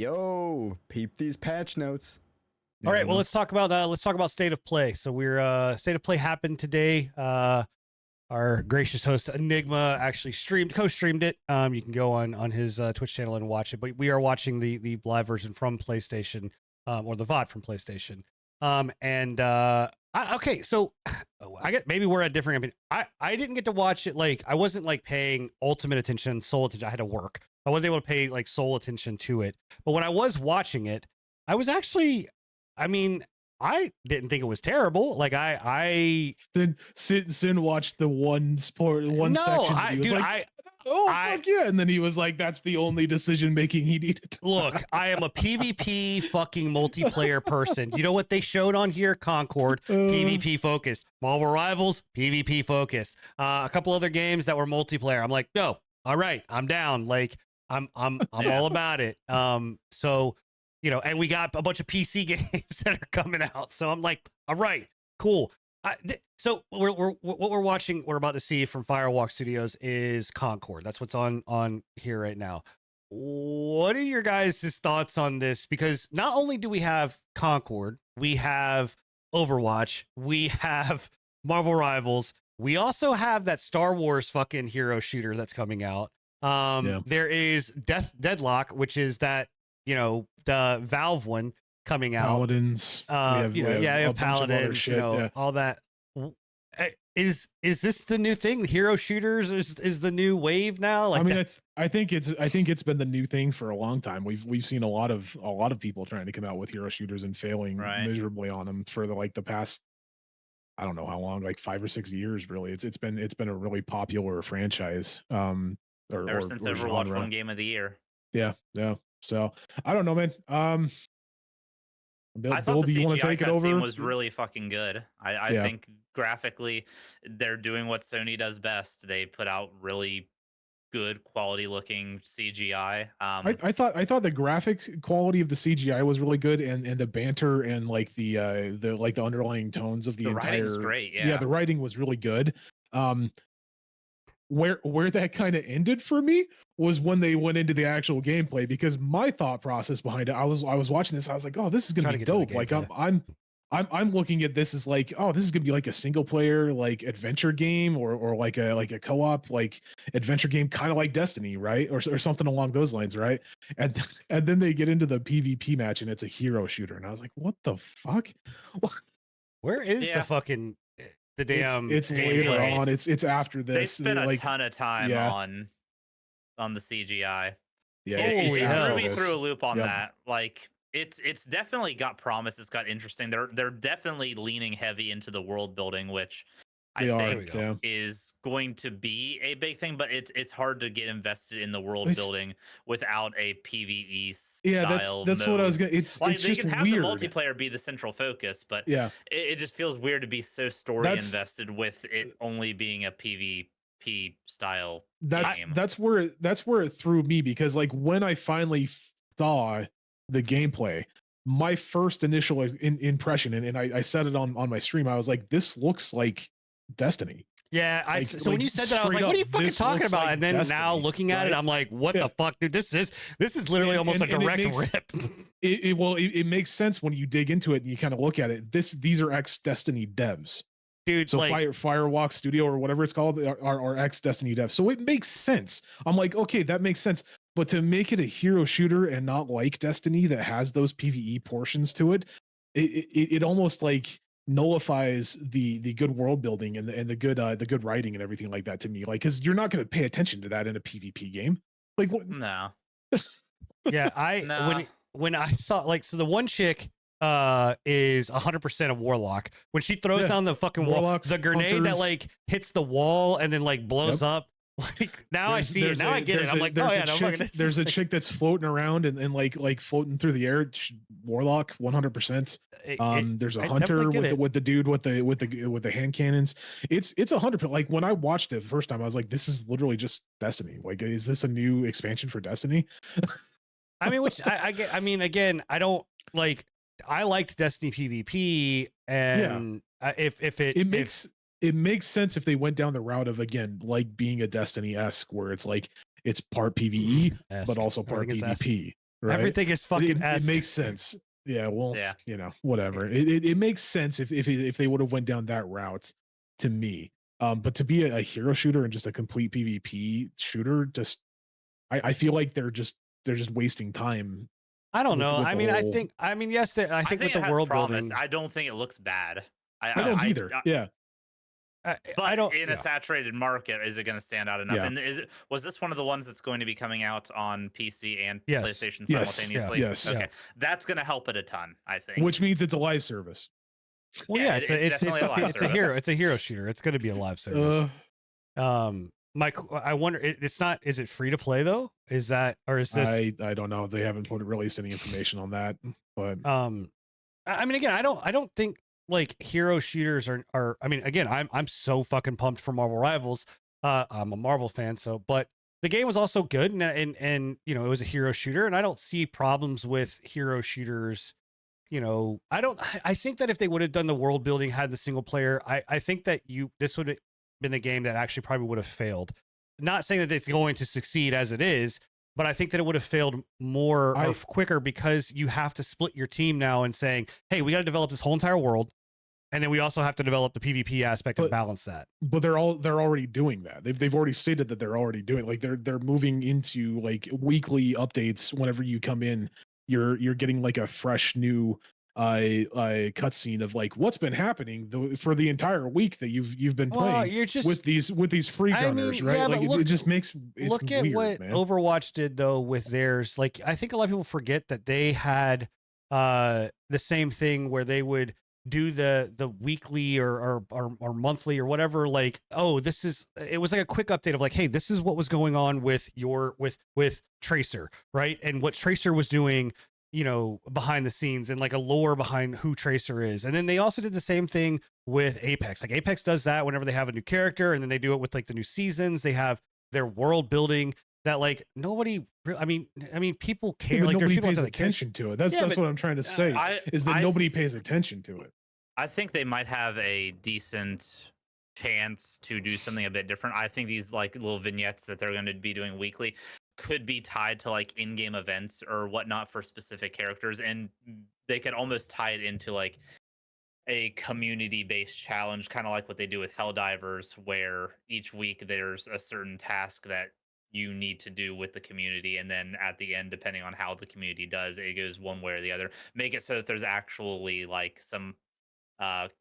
Yo, peep these patch notes. All right, well, let's talk about State of Play. So we're State of Play happened today. Our gracious host Enigma actually co-streamed it. You can go on his Twitch channel and watch it. But we are watching the live version from PlayStation, or the VOD from PlayStation. Okay, so I get maybe we're at different. I mean, I didn't get to watch it. Like, I wasn't like paying ultimate attention, sole attention. I had to work. I wasn't able to pay like sole attention to it. But when I was watching it, I was actually, I mean, I didn't think it was terrible. Like Sin watched the one section. That he was like, fuck yeah. And then he was like, that's the only decision making he needed. Look, I am a PvP fucking multiplayer person. You know what they showed on here? Concord, PvP focused. Marvel Rivals, PvP focused. A couple other games that were multiplayer. I'm like, no, all right, I'm down. Like, I'm all about it. So, you know, and we got a bunch of PC games that are coming out. So I'm like, all right, cool. So what we're watching, we're about to see from Firewalk Studios is Concord. That's what's on here right now. What are your guys' thoughts on this? Because not only do we have Concord, we have Overwatch, we have Marvel Rivals, we also have that Star Wars fucking hero shooter that's coming out. There is Deadlock, which is that, you know, the Valve one coming out. Paladins. You have Paladins, you know, all that. Is this the new thing? Hero shooters is the new wave now? Like, I mean, I think it's been the new thing for a long time. We've seen a lot of people trying to come out with hero shooters and failing miserably on them for the past, I don't know how long, like 5 or 6 years. Really, it's been a really popular franchise. Ever since Overwatch won Game of the Year. Yeah. So I don't know, man. I thought the CGI cutscene was really fucking good. I think graphically, they're doing what Sony does best. They put out really good quality looking CGI. I thought the graphics quality of the CGI was really good, and the banter and like the underlying tones of the entire writing's great. Yeah, the writing was really good. Where that kind of ended for me was when they went into the actual gameplay, because my thought process behind it, I was watching this, I was like, oh, this is gonna be dope. Like I'm looking at this as like, oh, this is gonna be like a single player like adventure game, or like a co-op like adventure game, kind of like Destiny, right? Or something along those lines, right? And then they get into the PvP match and it's a hero shooter, and I was like, what the fuck? Where is the fucking the damn? It's later on. It's after this. They spent a ton of time on the CGI. Yeah, it threw me through a loop on that. Like, it's definitely got promise. It's got interesting. They're definitely leaning heavy into the world building, which I think is going to be a big thing. But it's hard to get invested in the world building without a PvE style. That's what I was gonna. It's like, it's they just can have weird. the multiplayer be the central focus, but it just feels weird to be so invested with it only being a PvP style. That's where it threw me, because like when I finally saw the gameplay, my first initial impression, and I said it on my stream, I was like, this looks like Destiny. Yeah, so when you said that, I was like, what are you fucking talking about? And then now looking at it, I'm like, what the fuck, dude? This is literally almost a direct rip. It makes sense when you dig into it and you kind of look at it. These are ex-Destiny devs. Dude, so like, Firewalk Studio or whatever it's called are ex-Destiny devs. So it makes sense. I'm like, okay, that makes sense. But to make it a hero shooter and not like Destiny that has those PvE portions to it, it almost like nullifies the good world building and the good writing and everything like that to me. Like, because you're not going to pay attention to that in a PvP game. Like, what? No. Yeah, when I saw, like, so the one chick is 100% a warlock. When she throws down the fucking wall, the grenade hunters, that like hits the wall and then like blows up. Like, now I see it. Now I get it. I'm like, oh yeah, there's a chick that's floating around and like floating through the air. Warlock, 100%. There's a hunter with the dude with the hand cannons. It's 100%. Like, when I watched it the first time, I was like, this is literally just Destiny. Like, is this a new expansion for Destiny? I mean, which I get. I mean, again, I don't like. I liked Destiny PvP, and it makes sense if they went down the route of, again, like being a Destiny-esque, where it's like it's part PvE but also part PvP. right? Everything is fucking it makes sense. Yeah, well, Yeah. you know, whatever. It makes sense if they would have went down that route to me. But to be a hero shooter and just a complete PvP shooter, just I feel like they're just wasting time. I don't know. with I the mean, whole- yes, I think with it the has world promise. building, I don't think it looks bad. I don't either. Yeah. But I don't. in a saturated market, is it going to stand out enough? Yeah. And was this one of the ones that's going to be coming out on PC and Yes. PlayStation Yes. simultaneously? Yes. Okay, Yeah. that's going to help it a ton, I think. Which means it's a live service. Well, Yeah, yeah, it's definitely a live it's a service. hero. It's a hero shooter. It's going to be a live service. Mike, I wonder. It's not. Is it free to play though? Is that, or is this? I don't know. They haven't released any information on that. But I mean, again, I don't think like hero shooters are. I mean, again, I'm so fucking pumped for Marvel Rivals. I'm a Marvel fan, so but the game was also good, and you know, it was a hero shooter, and I don't see problems with hero shooters. You know, I think that if they would have done the world building, had the single player, I think that this would have been a game that actually probably would have failed. Not saying that it's going to succeed as it is, but I think that it would have failed more or quicker because you have to split your team now and saying, hey, we got to develop this whole entire world. And then we also have to develop the PvP aspect and balance that. But they're already doing that. They've already stated that they're already doing, like, they're moving into like weekly updates. Whenever you come in, you're getting like a fresh new cutscene of like what's been happening for the entire week that you've been playing with these free gunners, right? Yeah, like look, it just makes look weird, at what man. Overwatch did though with theirs. Like, I think a lot of people forget that they had the same thing where they would do the weekly or monthly or whatever, like, oh, it was like a quick update of like, hey, this is what was going on with with Tracer, right? And what Tracer was doing, you know, behind the scenes, and like a lore behind who Tracer is. And then they also did the same thing with Apex. Like, Apex does that whenever they have a new character, and then they do it with like the new seasons. They have their world building that like nobody, I mean people care. Yeah, like, nobody pays attention to it. That's what I'm trying to say, is that nobody pays attention to it. I think they might have a decent chance to do something a bit different. I think these like little vignettes that they're going to be doing weekly could be tied to like in-game events or whatnot for specific characters, and they could almost tie it into like a community-based challenge, kind of like what they do with Helldivers, where each week there's a certain task that you need to do with the community, and then at the end, depending on how the community does, it goes one way or the other. Make it so that there's actually like some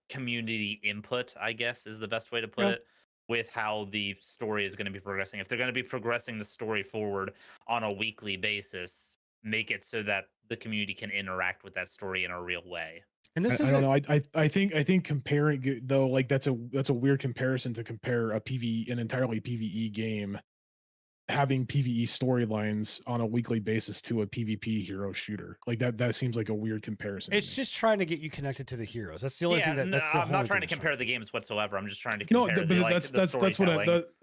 community input, I guess is the best way to put it, with how the story is going to be progressing. If they're going to be progressing the story forward on a weekly basis, make it so that the community can interact with that story in a real way. And this I don't know. I think comparing though, like that's a weird comparison to compare an entirely PvE game having PvE storylines on a weekly basis to a PvP hero shooter. Like that seems like a weird comparison. It's just trying to get you connected to the heroes. That's the only thing I'm not trying to compare the games whatsoever. I'm just trying to compare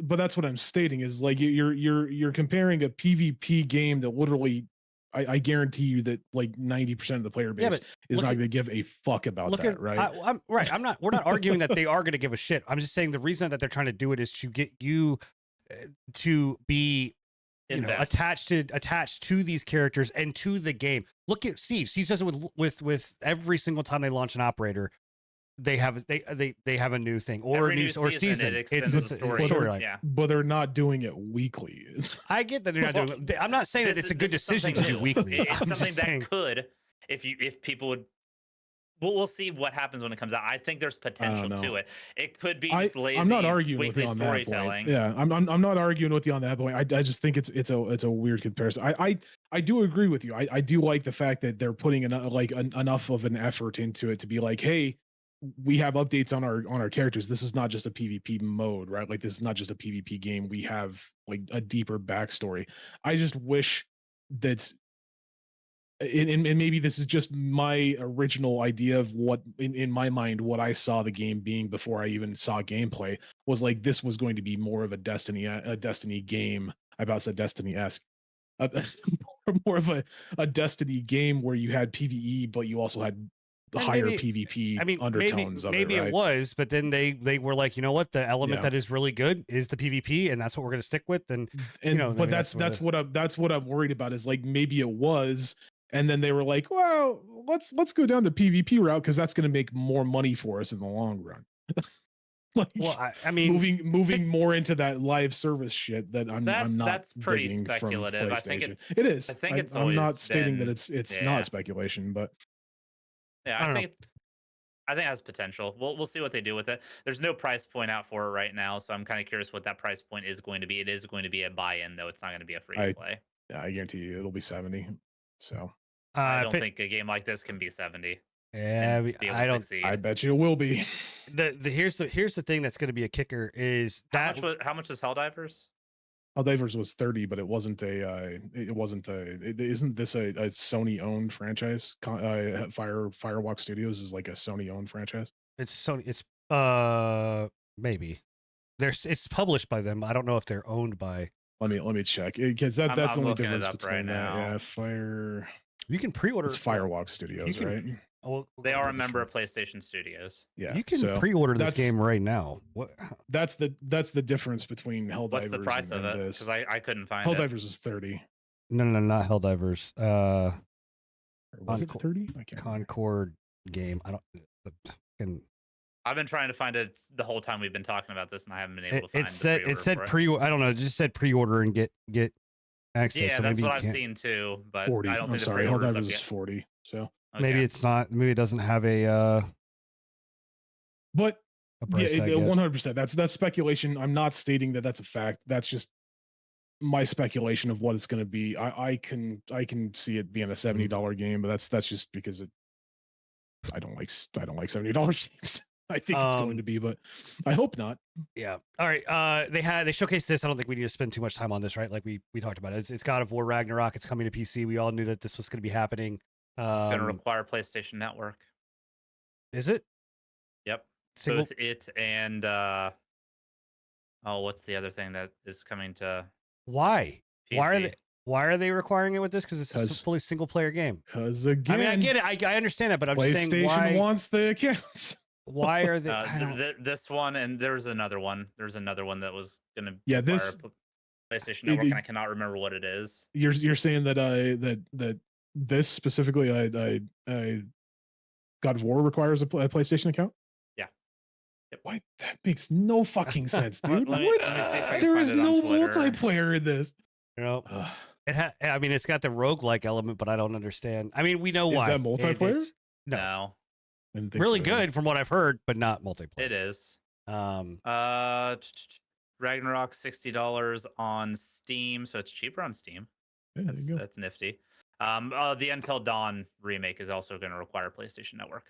that's what I'm stating is like you're comparing a PvP game that literally I guarantee you that like 90% of the player base is not going to give a fuck about that, right? We're not arguing that they are going to give a shit. I'm just saying the reason that they're trying to do it is to get you to be attached to these characters and to the game. Look at Siege. Siege does it with every single time they launch an operator. They have a new thing or season. It's a storyline. Yeah. But they're not doing it weekly. I get that they're not doing it. I'm not saying that it's a good decision to do weekly. It's something that could, if people would. We'll see what happens when it comes out. I think there's potential to it. It could be just lazy. I'm not arguing with you on storytelling. That point. Yeah, I'm not arguing with you on that point. I just think it's a weird comparison. I do agree with you. I do like the fact that they're putting enough of an effort into it to be like, hey, we have updates on our characters. This is not just a PvP mode, right? Like, this is not just a PvP game. We have like a deeper backstory. I just wish that. And maybe this is just my original idea of what in my mind what I saw the game being before I even saw gameplay was like this was going to be more of a Destiny game. I about said Destiny-esque. More of a Destiny game where you had PvE, but you also had higher PvP undertones of maybe it, right? it was, but then they were like, you know what, the element that is really good is the PvP, and that's what we're going to stick with. And but that's what I'm worried about is like maybe it was, and then they were like, well, let's go down the PvP route because that's going to make more money for us in the long run. Like, well, I mean, moving more into that live service shit that I'm not. That's pretty digging speculative. From PlayStation. I think it is. I think it's. I'm not stating been, that it's not speculation, but yeah, I think it has potential. We'll see what they do with it. There's no price point out for it right now, so I'm kind of curious what that price point is going to be. It is going to be a buy-in, though. It's not going to be a free to play. Yeah, I guarantee you it'll be 70. So I don't think a game like this can be 70. Yeah, I don't. Succeed. I bet you it will be. Here's the thing that's going to be a kicker is that how much is Helldivers? Helldivers was 30, but it wasn't isn't this a Sony owned franchise? Firewalk Studios is like a Sony owned franchise. It's Sony. It's maybe it's published by them. I don't know if they're owned by. Let me check because that's the only difference between right that. now. Yeah, Fire. You can pre-order. It's Firewalk Studios, right? Oh, they are a member of PlayStation Studios. Yeah, you can pre-order this game right now. What? That's the difference between Helldivers. What's the price of it? Because I couldn't find Helldivers is 30. No, not Helldivers. Was it 30? Concord game. I don't. I've been trying to find it the whole time we've been talking about this, and I haven't been able to find it. It said pre. I don't know. It just said pre-order and get access. Yeah, so that's what I've seen too. But 40. I don't think sorry, the pre-order's Helldivers up is yet. 40. So maybe it's not. Maybe it doesn't have a. But yeah, 100%. That's speculation. I'm not stating that that's a fact. That's just my speculation of what it's going to be. I can see it being a $70 game, but that's just because I don't like $70 games. I think it's going to be, but I hope not. Yeah. All right. They showcased this. I don't think we need to spend too much time on this, right? Like we talked about it. It's God of War Ragnarok. It's coming to PC. We all knew that this was going to be happening. Going to require PlayStation Network. Is it? Yep. Single? Both it and what's the other thing that is coming to? Why? PC? Why are they requiring it with this? Because it's a fully single player game. Because again, I mean, I get it. I understand that, but I'm just saying why wants the accounts. Why are they? This one and there's another one. There's another one that was gonna this PlayStation Network, and I cannot remember what it is. You're saying that that this specifically God of War requires a PlayStation account? Yeah. Yep. Why? That makes no fucking sense, dude. Let me see if I can There find is it on no Twitter. multiplayer in this. You know, I mean, it's got the roguelike element, but I don't understand. I mean, we know why. Is that multiplayer? No. Really good from what I've heard, but not multiplayer. It is. Ragnarok $60 on Steam, so it's cheaper on Steam. Yeah, that's nifty. The Until Dawn remake is also going to require PlayStation Network.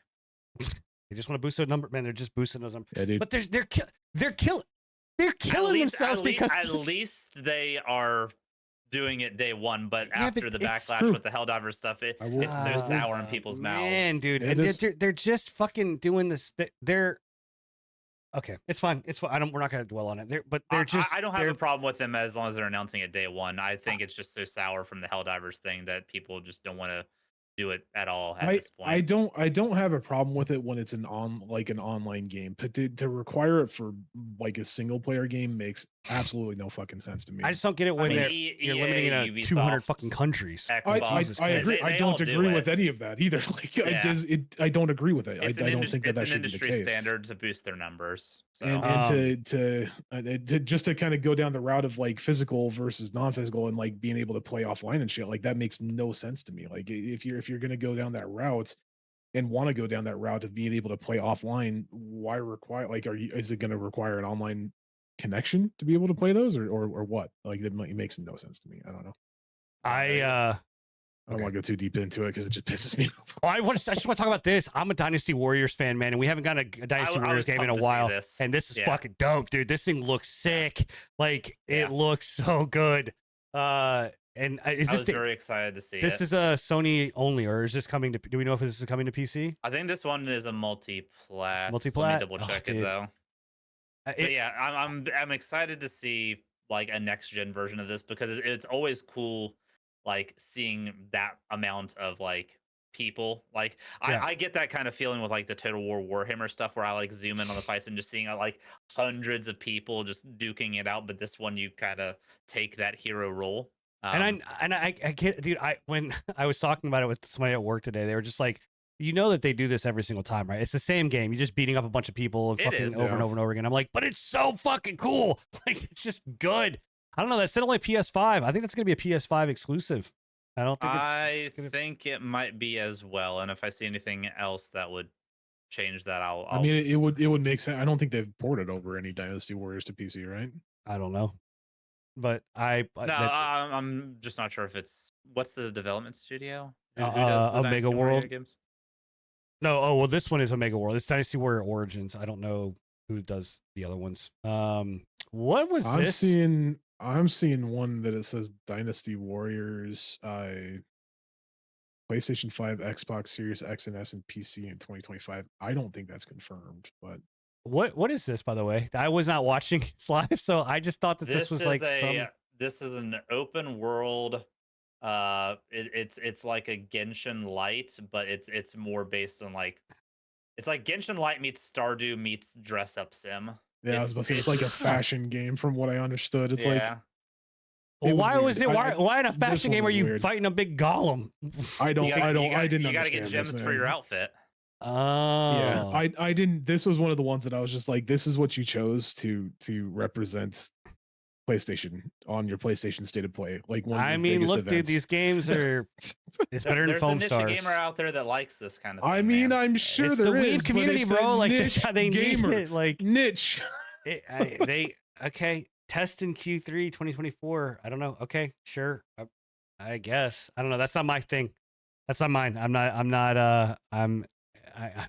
They just want to boost their number, man. They're just boosting those numbers. Yeah, dude. But they're killing themselves because at least they are doing it day one. But after the backlash with the Helldivers stuff, it's so sour in people's mouths. Man, dude, they're just fucking doing this. They're okay. It's fine. It's fine. We're not going to dwell on it. I don't have a problem with them as long as they're announcing it day one. I think it's just so sour from the Helldivers thing that people just don't want to do it at all at this point. I don't have a problem with it when it's an online game, but to require it for like a single player game makes absolutely no fucking sense to me. I just don't get it when you're limiting it to 200 fucking countries. I agree. I don't agree with any of that either. Like I don't agree with it. I don't think that should be the case. It's an industry standard to boost their numbers. So. And to just to kind of go down the route of like physical versus non-physical and like being able to play offline and shit, like that makes no sense to me. Like if you're going to go down that route and want to go down that route of being able to play offline, why require is it going to require an online connection to be able to play those or what? Like it makes no sense to me. I don't know. I don't want to go too deep into it because it just pisses me off. I just want to talk about this. I'm a Dynasty Warriors fan, man, and we haven't gotten a Dynasty Warriors game in a while. And this is fucking dope, dude. This thing looks sick. Like it looks so good. And I was very excited to see this is a Sony only, or is this coming to? Do we know if this is coming to PC? I think this one is a multi-plat. Let me double check it though. But yeah, I'm excited to see like a next gen version of this because it's always cool, like seeing that amount of like people. Like Yeah. I get that kind of feeling with like the Total War Warhammer stuff where I like zoom in on the fights and just seeing like hundreds of people just duking it out. But this one you kind of take that hero role. And I get, dude, when I was talking about it with somebody at work today, they were just like, you know that they do this every single time, right? It's the same game. You're just beating up a bunch of people and fucking over and over and over again. I'm like, but it's so fucking cool. Like, it's just good. I don't know. That's still only PS5. I think that's going to be a PS5 exclusive. I don't think I think it might be as well. And if I see anything else that would change that, I'll I mean, it would make sense. I don't think they've ported over any Dynasty Warriors to PC, right? I don't know. But I'm just not sure if it's what's the development studio? Who does the Omega Dynasty World Warrior games? No, oh well, this one is Omega World. It's Dynasty Warrior Origins. I don't know who does the other ones. What was this? I'm seeing one that it says Dynasty Warriors, PlayStation 5, Xbox Series X and S, and PC in 2025. I don't think that's confirmed, but what is this, by the way? I was not watching it's live, so I just thought that this was like this is an open world. It's like a Genshin Light, but it's more based on like it's like Genshin Light meets Stardew meets dress up sim. Yeah, I was about to say it's like a fashion game from what I understood. It's like well, why in a fashion game are you fighting a big golem? I didn't understand. You gotta get gems for your outfit. Oh yeah, I didn't. This was one of the ones that I was just like, this is what you chose to represent PlayStation on your PlayStation State of Play. Like one. I mean, look, dude, these games are. It's better than Foam Stars. There's a gamer out there that likes this kind of thing. I mean, I'm sure it's there the is weeb community, bro. Like they gamer, need it. Like niche. Okay. Test in Q3 2024. I don't know. Okay, sure. I guess. I don't know. That's not my thing. That's not mine. I'm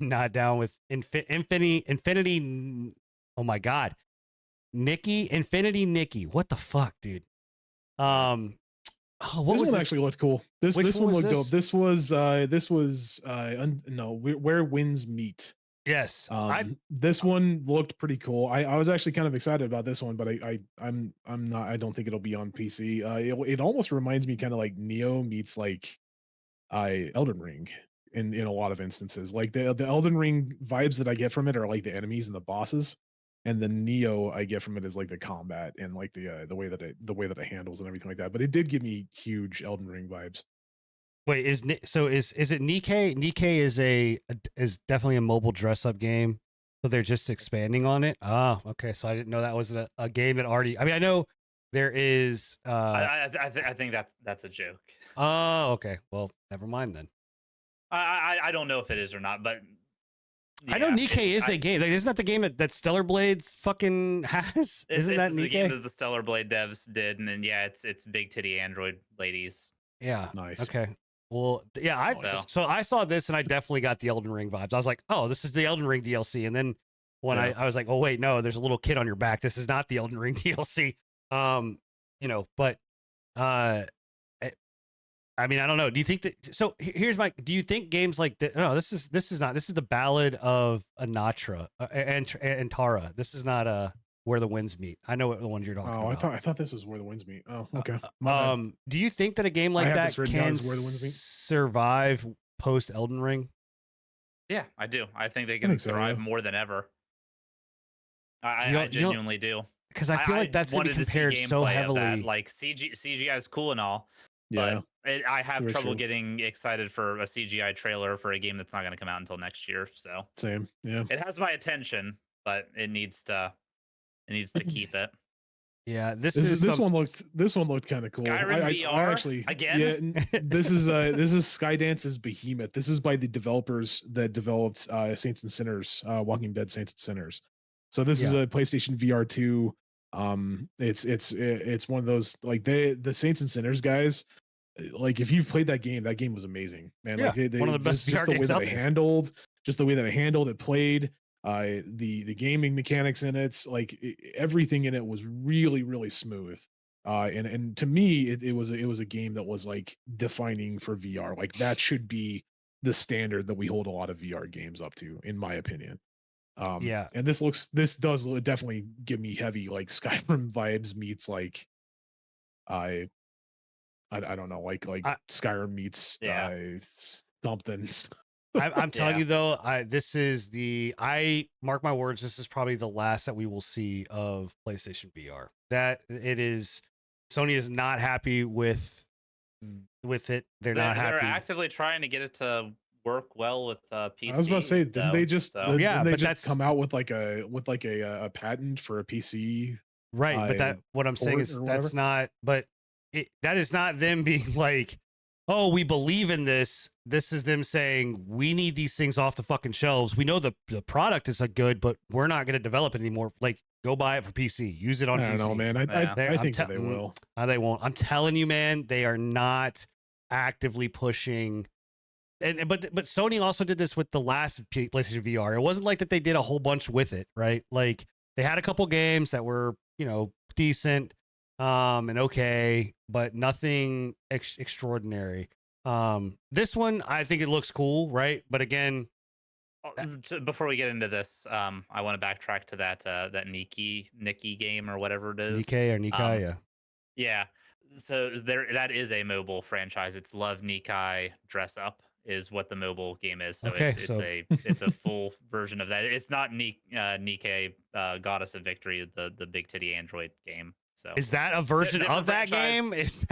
not down with Infinity. Oh my God. Infinity Nikki. What the fuck, dude? What this was one actually looked cool. This one looked dope. This was Where Winds Meet. Yes. This one looked pretty cool. I was actually kind of excited about this one, but I'm not. I don't think it'll be on PC. It almost reminds me kind of like Neo meets like Elden Ring in a lot of instances. Like the Elden Ring vibes that I get from it are like the enemies and the bosses, and the Neo I get from it is like the combat and like the way that it handles and everything like that. But it did give me huge Elden Ring vibes. Wait, is it Nikkei? Nikkei is definitely a mobile dress up game, so they're just expanding on it. Oh, okay. So I didn't know that was a game that already. I mean, I know there is. I think that's a joke. Oh, okay. Well, never mind then. I don't know if it is or not, but yeah, I know Nikkei is a game. Like, isn't that the game that Stellar Blades fucking has? Isn't that Nikkei? The game that the Stellar Blade devs did, and then it's big titty android ladies. Yeah. Nice. Okay. Well, yeah, so I saw this and I definitely got the Elden Ring vibes. I was like, oh, this is the Elden Ring DLC. And then when I was like, oh wait, no, there's a little kid on your back. This is not the Elden Ring DLC. But I mean, I don't know. Do you think that? So here's my. Do you think games like this? No, this is not. This is the Ballad of Anatra and Tara. This is not Where the Winds Meet. I know what the ones you're talking about. I thought this was Where the Winds Meet. Oh, okay. Do you think that a game like that can survive post Elden Ring? Yeah, I do. I think they can thrive more than ever. I genuinely do. Because I feel like that's going to be compared so heavily. Like CGI is cool and all. Yeah. But I have trouble getting excited for a CGI trailer for a game that's not going to come out until next year. So same. Yeah. It has my attention, but it needs to keep it. Yeah, this one looked kind of cool. Skyrim VR I actually again. Yeah, this is Skydance's Behemoth. This is by the developers that developed Saints and Sinners, Walking Dead Saints and Sinners. So this is a PlayStation VR 2. It's one of those like the Saints and Sinners guys. Like if you've played that game was amazing, man. Yeah, like one of the best VR games out there. Just the way that I handled it, played. The gaming mechanics in it, like everything in it was really, really smooth. And to me, it was a game that was like defining for VR. Like that should be the standard that we hold a lot of VR games up to, in my opinion. And this does definitely give me heavy like Skyrim vibes meets like I don't know, like Skyrim meets something. I'm telling you though, I mark my words, this is probably the last that we will see of PlayStation VR. That it is, Sony is not happy with it. They're not happy. They're actively trying to get it to work well with PC. I was about to say, didn't they just come out with like a patent for a PC? Right, but what I'm saying is that's not. But that is not them being like, oh, we believe in this. This is them saying we need these things off the fucking shelves. We know the product is a good, but we're not going to develop it anymore. Like, go buy it for PC. Use it on PC. I don't know, man. I think that they will. They won't. I'm telling you, man. They are not actively pushing. But Sony also did this with the last PlayStation VR. It wasn't like that they did a whole bunch with it, right? Like they had a couple games that were, decent, and okay, but nothing extraordinary. This one, I think it looks cool, right? But again, before we get into this, I want to backtrack to that Nikki game or whatever it is. Nikai. Yeah. So that is a mobile franchise. It's Love Nikai Dress Up is what the mobile game is. So okay, it's a full version of that. It's not Nikkei Goddess of Victory, the big titty android game. So is that a version of that game? Is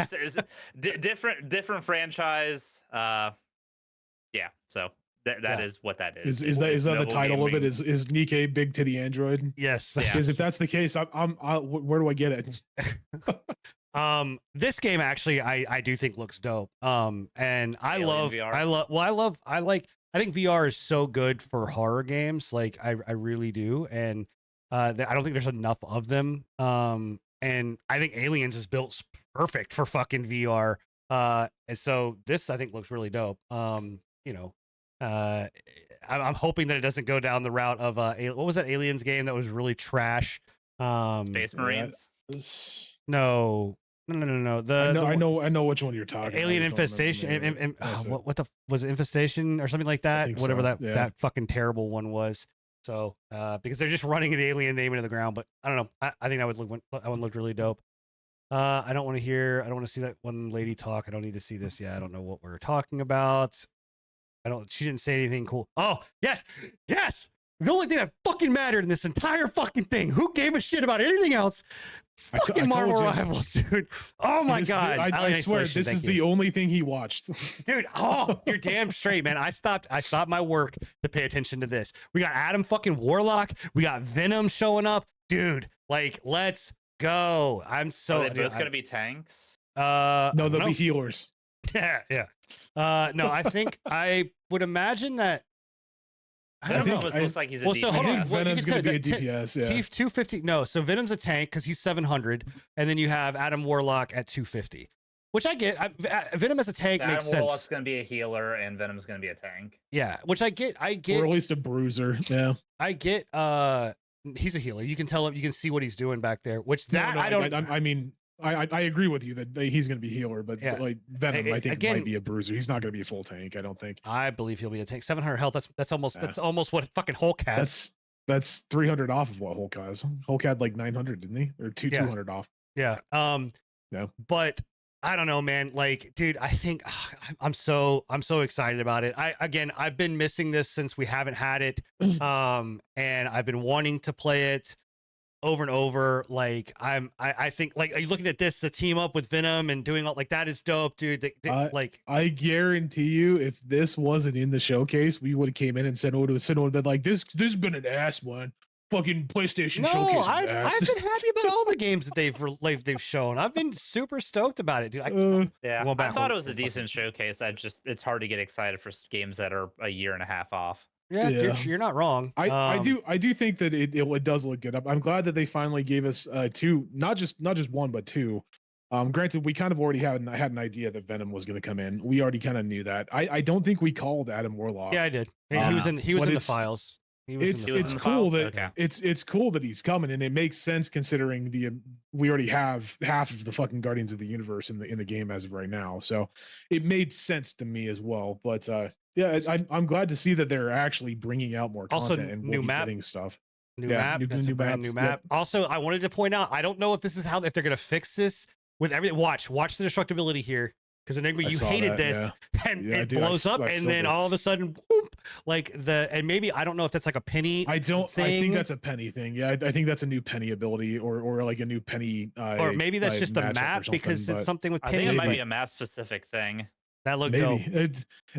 different franchise? Yeah. So that is what that is. Is that the title of it? Is Nikkei Big Titty Android? Yes. Because if that's the case, where do I get it? This game actually I do think looks dope. And I think VR is so good for horror games. Like I really do. And I don't think there's enough of them. And I think Aliens is built perfect for fucking VR. And so this I think looks really dope. I'm hoping that it doesn't go down the route of what was that Aliens game that was really trash? Space Marines? No. I know which one you're talking Alien Infestation. What was it, Infestation or something like that? Whatever that fucking terrible one was. So because they're just running the alien name into the ground, but I don't know. I think that one looked really dope. I don't want to see that one lady talk. I don't need to see this yet. I don't know what we're talking about. She didn't say anything cool. Oh, yes. The only thing that fucking mattered in this entire fucking thing. Who gave a shit about anything else? Fucking Marvel Rivals, dude. Oh my God. I swear this is the only thing he watched. Dude, you're damn straight, man. I stopped my work to pay attention to this. We got Adam fucking Warlock. We got Venom showing up. Dude, like, let's go. I'm so Are they both gonna be tanks? No, they'll be healers. Yeah. No, I think I would imagine that. I don't know. It looks like he's a DPS. So hold on. Venom's going to be a DPS. Yeah. T250. No, so Venom's a tank because he's 700, and then you have Adam Warlock at 250, which I get. Venom as a tank makes sense. Warlock's going to be a healer, and Venom's going to be a tank. Yeah, which I get. Or at least a bruiser. Yeah. I get. He's a healer. You can tell him. You can see what he's doing back there. Which I don't. I mean. I agree with you that he's going to be healer, but like Venom, I think might be a bruiser. He's not going to be a full tank. I don't think. I believe he'll be a tank. 700 health. That's almost what fucking Hulk has. That's 300 off of what Hulk has. Hulk had like 900, didn't he? Or 200 off. Yeah. Yeah. But I don't know, man. Like, dude, I think I'm so excited about it. I've been missing this since we haven't had it. And I've been wanting to play it over and over. Like I think, like, are you looking at this, the team up with Venom and doing all like that is dope, dude. Like, I guarantee you, if this wasn't in the showcase, we would have came in and said, would have been like, this has been an ass one. Fucking PlayStation showcase. I've been happy about all the games that they've shown. I've been super stoked about it, dude. I thought it was a decent showcase. It's hard to get excited for games that are a year and a half off. Yeah. You're not wrong. I do think that it does look good. I'm glad that they finally gave us two, not just one, but two. Granted, we kind of already had an idea that Venom was going to come in. We already kind of knew that. I don't think we called Adam Warlock. Yeah, I did. He was in the files. It's cool that it's cool that he's coming, and it makes sense considering we already have half of the fucking Guardians of the Universe in the game as of right now. So it made sense to me as well. But yeah, I'm glad to see that they're actually bringing out more content also, and new map stuff. New map. That's a brand new map. Yep. Also, I wanted to point out, I don't know if they're gonna fix this with everything. Watch the destructibility here. Because Enigma, you hated this, and it blows up, and then all of a sudden, whoop, like and maybe I don't know if that's like a penny. I think that's a penny thing. Yeah, I think that's a new penny ability, or like a new penny. Or maybe that's just a map because it's something with penny. I think it might be a map specific thing. That looked dope.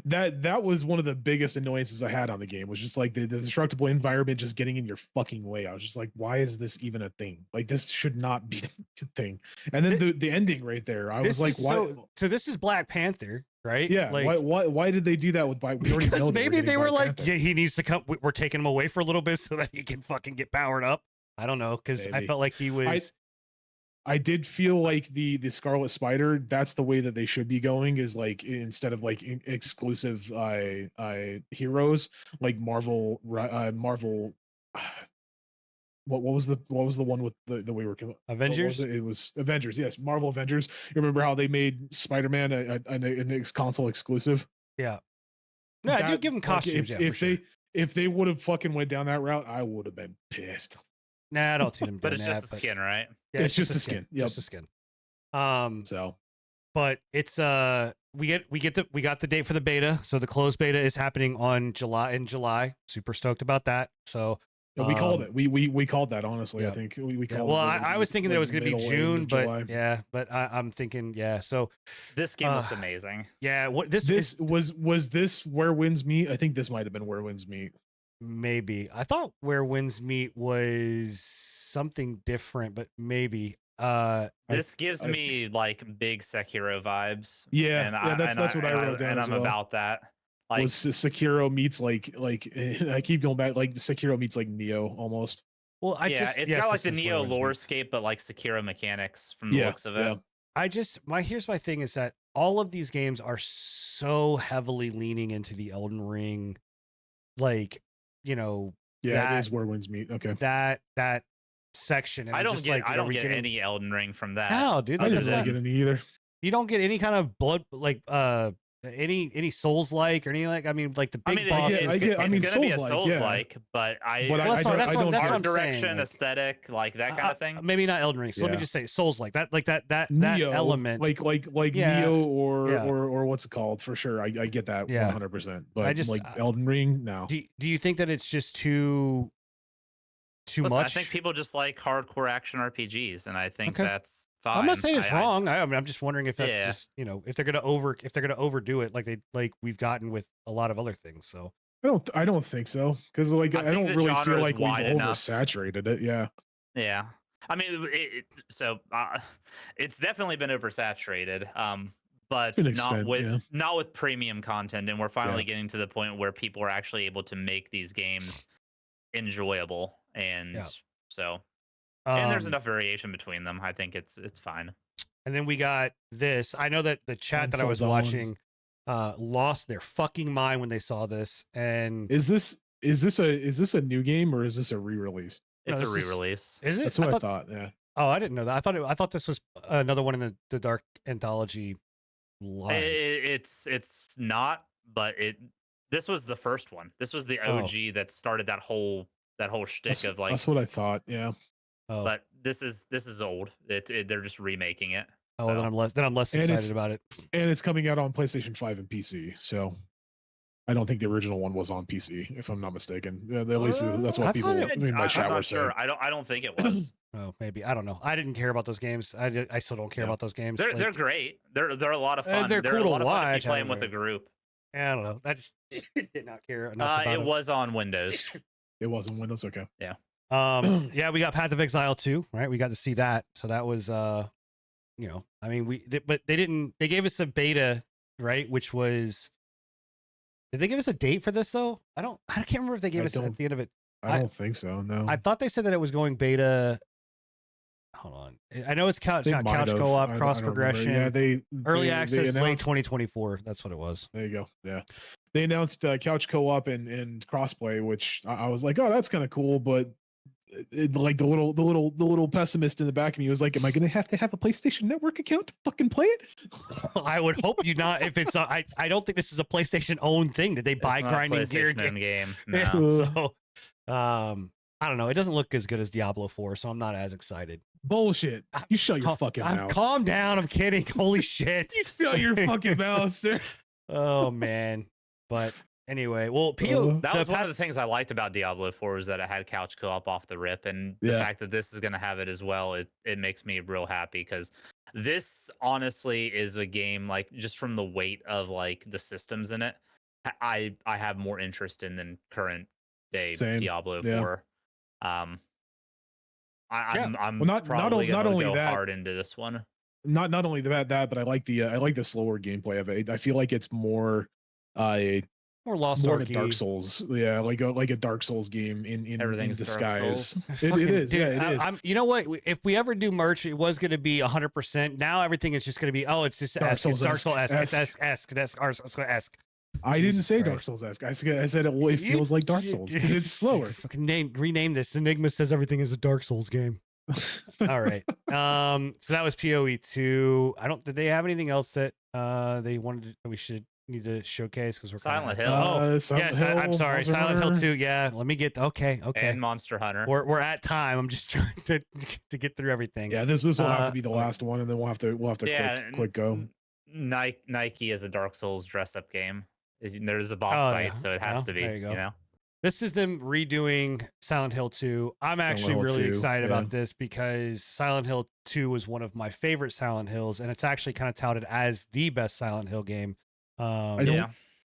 That was one of the biggest annoyances I had on the game, was just like the destructible environment just getting in your fucking way. I was just like, why is this even a thing? Like, this should not be a thing. And then the ending right there, I was like, why? So this is Black Panther, right? Yeah. Like, why did they do that with? We already know maybe they were like, yeah, he needs to come. We're taking him away for a little bit so that he can fucking get powered up. I don't know, because I felt like he was. I did feel like the Scarlet Spider, that's the way that they should be going, is like, instead of like exclusive heroes like Marvel what was the one with the way we're Avengers? It was Avengers, yes, Marvel Avengers. You remember how they made Spider-Man an console exclusive? Yeah. No, I do give them costumes. Like, if they would have fucking went down that route, I would have been pissed. Nah, I don't see them doing that. But it's just a skin, right? Yeah, it's just a skin. Yep. Just a skin. But it's we got the date for the beta. So the closed beta is happening in July. Super stoked about that. So we called it. We called that, honestly. Yeah. I think we called it. Well, I was thinking that it was going to be June, but yeah, but I'm thinking, yeah. So this game looks amazing. Yeah, what was this Where Winds Meet? I think this might have been Where Winds Meet. Maybe. I thought Where Winds Meet was something different, but maybe. This gives me like big Sekiro vibes. Yeah, that's what I wrote down. And I'm about that. Like, Sekiro meets like I keep going back, like Sekiro meets like Neo almost. Well, it's got like the Neo lore scape, but like Sekiro mechanics from the looks of it. Yeah. Here's my thing is that all of these games are so heavily leaning into the Elden Ring, like, you know. Yeah, it is Where Winds Meet. Okay. That section. And I don't get any Elden Ring from that. No, dude. I didn't get any either. You don't get any kind of blood, like any Souls like or any like. I mean, like the big boss. It's gonna be a Souls like, but I don't art direction, aesthetic, like that kind of thing. Maybe not Elden Ring. So let me just say Souls like that, Neo, element, like Neo or what's it called, for sure. I get that 100%. But I just like Elden Ring, no. Do you think that it's just too much? I think people just like hardcore action RPGs, and I think that's fine. I'm not saying it's wrong. I'm just wondering if that's just, you know, if they're gonna overdo it like we've gotten with a lot of other things. So I don't think so, because like I don't really feel like we've oversaturated it. Yeah. I mean, it's definitely been oversaturated. But not with premium content, and we're finally getting to the point where people are actually able to make these games enjoyable, and so. And there's enough variation between them. I think it's fine. And then we got this. I know that the chat that I was watching lost their fucking mind when they saw this. And is this a new game, or is this a re-release? It's a re-release. Is it? That's what I thought. Yeah. Oh, I didn't know that. I thought this was another one in the Dark Anthology line. It's not, but this was the first one. This was the OG that started that whole shtick of like. That's what I thought. Yeah. Oh. But this is old. They're just remaking it. Oh, so. then I'm less excited about it. And it's coming out on PlayStation 5 and PC. So I don't think the original one was on PC, if I'm not mistaken. At least that's what people in my chat were saying. I don't think it was. Oh, maybe. I don't know. I didn't care about those games. I still don't care about those games. They're great. They're a lot of fun. They're cool to watch. If you play them with a group. I don't know. I just did not care enough about it. Was on Windows. It was on Windows. Okay. Yeah. Yeah, we got Path of Exile 2, right? We got to see that. So that was you know, I mean, but they gave us a beta, right? Which was, did they give us a date for this though? I can't remember if they gave us at the end of it. I don't think so. No. I thought they said that it was going beta. Hold on. I know it's couch co-op, cross progression. Yeah, early access late 2024. That's what it was. There you go. Yeah. They announced couch co-op and crossplay, which I was like, oh, that's kind of cool, but like the little pessimist in the back of me was like, am I gonna have to have a PlayStation Network account to fucking play it? I would hope you not. If it's I don't think this is a PlayStation owned thing. Did they buy grinding gear game? No. Yeah, so I don't know. It doesn't look as good as Diablo 4, so I'm not as excited. Bullshit. You shut your fucking mouth. Calm down. I'm kidding. Holy shit. You shut your fucking mouth, sir. Oh man. But anyway, well, that was one of the things I liked about Diablo 4 was that it had couch co-op off the rip, and the fact that this is going to have it as well, it makes me real happy, because this honestly is a game, like, just from the weight of like the systems in it, I have more interest in than current day Diablo 4. I'm probably gonna go hard into this one. Not only that, but I like the slower gameplay of it. I feel like it's more Lost Ark, Dark Souls, like a Dark Souls game in disguise. It is, dude, it is. You know what? If we ever do merch, it was going to be 100%. Now everything is just going to be, it's just Dark Souls-esque. I didn't say Dark Souls-esque. I said it feels like Dark Souls because it's slower. Fucking rename this. Enigma says everything is a Dark Souls game. All right. So that was PoE 2. Did they have anything else that they wanted to, need to showcase, because we're Silent Hill. Yes, I'm sorry. Monster Silent Hunter. Hill 2. Yeah, let me get okay. And Monster Hunter. We're at time. I'm just trying to get through everything. Yeah, this will have to be the last one, and then we'll have to quick go. Nike is a Dark Souls dress-up game. There's a boss fight, so it has to be. There you go. You know? This is them redoing Silent Hill 2. I'm actually really excited about this, because Silent Hill 2 was one of my favorite Silent Hills, and it's actually kind of touted as the best Silent Hill game. I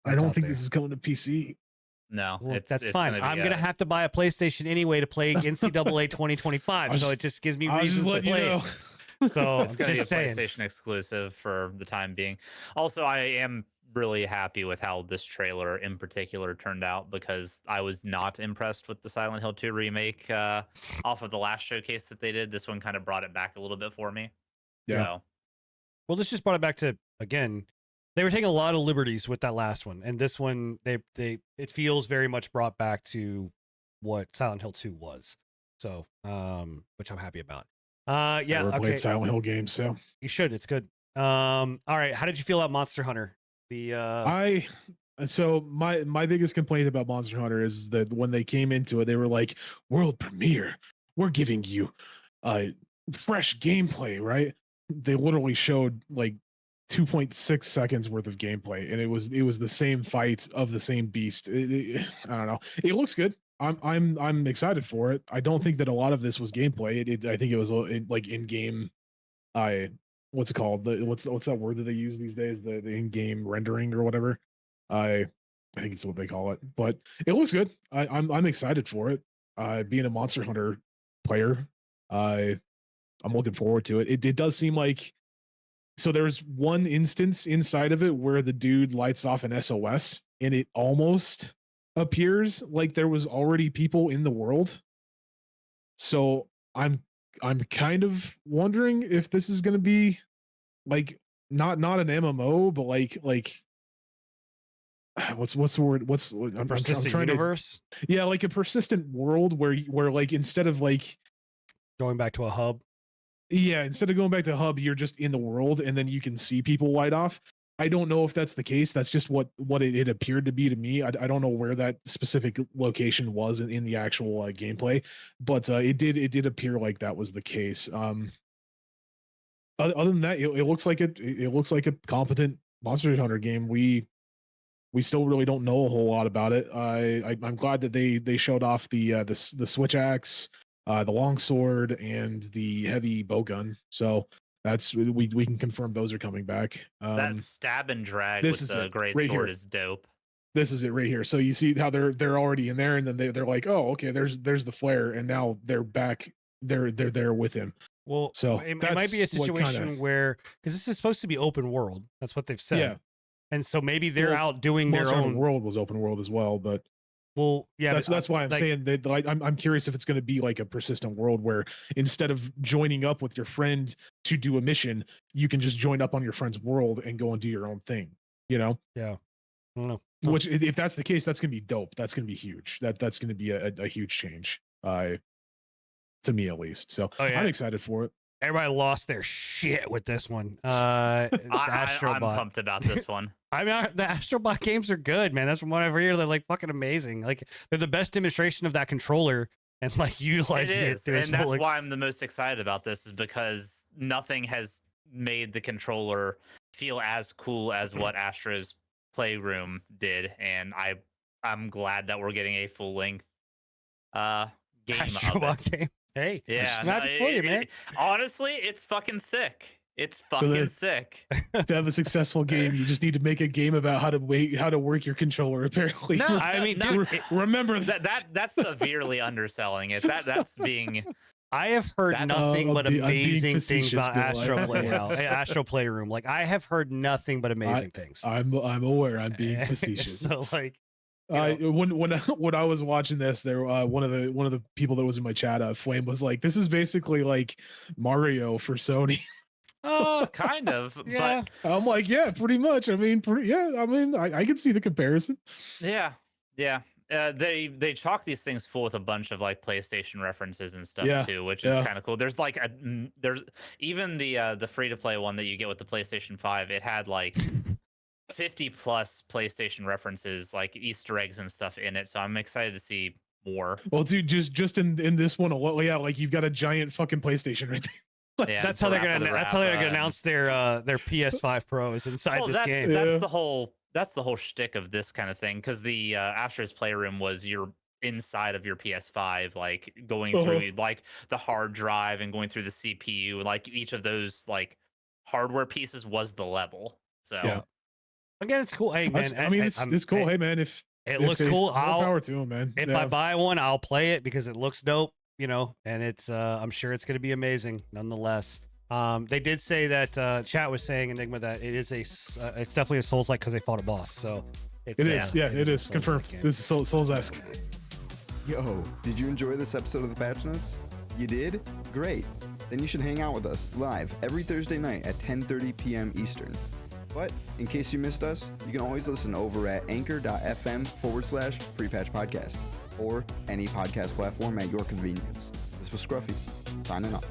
don't think this is coming to PC. No, that's fine. I'm gonna have to buy a PlayStation anyway to play NCAA 2025, so it just gives me reasons to play it. So it's gonna be a PlayStation exclusive for the time being. Also, I am really happy with how this trailer in particular turned out, because I was not impressed with the Silent Hill 2 remake off of the last showcase that they did. This one kind of brought it back a little bit for me. Yeah. So. Well, this just brought it back to, again, they were taking a lot of liberties with that last one, and this one it feels very much brought back to what Silent Hill 2 was. So, which I'm happy about. Yeah, I played Silent Hill games, so you should. It's good. All right, how did you feel about Monster Hunter? So my biggest complaint about Monster Hunter is that when they came into it, they were like, world premiere, we're giving you fresh gameplay, right? They literally showed like 2.6 seconds worth of gameplay, and it was the same fight of the same beast. I don't know. It looks good. I'm excited for it. I don't think that a lot of this was gameplay. I think it was like in-game. What's it called? What's that word that they use these days? The in-game rendering or whatever. I think it's what they call it. But it looks good. I'm excited for it. Being a Monster Hunter player, I'm looking forward to it. It does seem like. So there's one instance inside of it where the dude lights off an SOS, and it almost appears like there was already people in the world. So I'm kind of wondering if this is going to be like not an MMO, but like what's the word? I'm trying universe? Like a persistent world where like instead of like going back to a hub. Yeah, instead of going back to hub, you're just in the world, and then you can see people light off. I don't know if that's the case. That's just what it appeared to be to me. I don't know where that specific location was in the actual gameplay, but it did appear like that was the case. Other than that, it looks like it looks like a competent Monster Hunter game. We still really don't know a whole lot about it. I'm glad that they showed off the switch axe, the longsword, and the heavy bowgun. So that's we can confirm those are coming back. That stab and drag with the great sword is dope. This is it right here. So you see how they're already in there, and then they're like, oh, okay, there's the flare, and now they're back. They're there with him. Well, so it might be a situation where, because this is supposed to be open world. That's what they've said. Yeah. And so maybe they're out doing their own. World was open world as well, but. Well, yeah, that's why I'm saying that I'm curious if it's going to be like a persistent world where instead of joining up with your friend to do a mission, you can just join up on your friend's world and go and do your own thing. You know? Yeah. I don't know. Which, if that's the case, that's going to be dope. That's going to be huge. That's going to be a huge change, to me at least. So I'm excited for it. Everybody lost their shit with this one. I'm pumped about this one. I mean, the Astrobot games are good, man. That's from what I've heard. They're like fucking amazing. Like they're the best demonstration of that controller and like utilizing it through and that's why I'm the most excited about this, is because nothing has made the controller feel as cool as what Astro's Playroom did, and I'm glad that we're getting a full length game of it. Game. Hey, yeah, happy for you, man. Honestly, it's fucking sick. It's fucking sick. To have a successful game, you just need to make a game about how to work your controller. Apparently, no, I mean, dude, remember that's severely underselling it. That's being. I have heard nothing but amazing things about Astro Playroom. Like I have heard nothing but amazing things. I'm aware. I'm being facetious. So like, when I was watching this, there one of the people that was in my chat, Flame, was like, "This is basically like Mario for Sony." Kind of. Yeah. But I'm like, yeah, pretty much. I mean, I can see the comparison. Yeah. They chalk these things full with a bunch of like PlayStation references and stuff too, which is kind of cool. There's like there's even the free to play one that you get with the PlayStation 5. It had like 50 plus PlayStation references, like Easter eggs and stuff in it. So I'm excited to see more. Well, dude, just in this one, like you've got a giant fucking PlayStation right there. Yeah, that's how they're gonna announce their PS5 Pros inside this game. That's the whole shtick of this kind of thing, because the Astro's Playroom was you're inside of your PS5, like going through like the hard drive and going through the CPU, like each of those like hardware pieces was the level. So again, it's cool. Hey man, it's cool. Hey man, if it looks cool, I'll power to them, man. If I buy one, I'll play it because it looks dope. And it's I'm sure it's going to be amazing nonetheless. They did say that chat was saying, Enigma, that it is it's definitely a Souls-like because they fought a boss. So it is confirmed. This is Souls-esque. Yo, did you enjoy this episode of the Patch Notes? You did? Great. Then you should hang out with us live every Thursday night at 10:30 p.m. Eastern. But in case you missed us, you can always listen over at anchor.fm/prepatch podcast or any podcast platform at your convenience. This was Scruffy, signing off.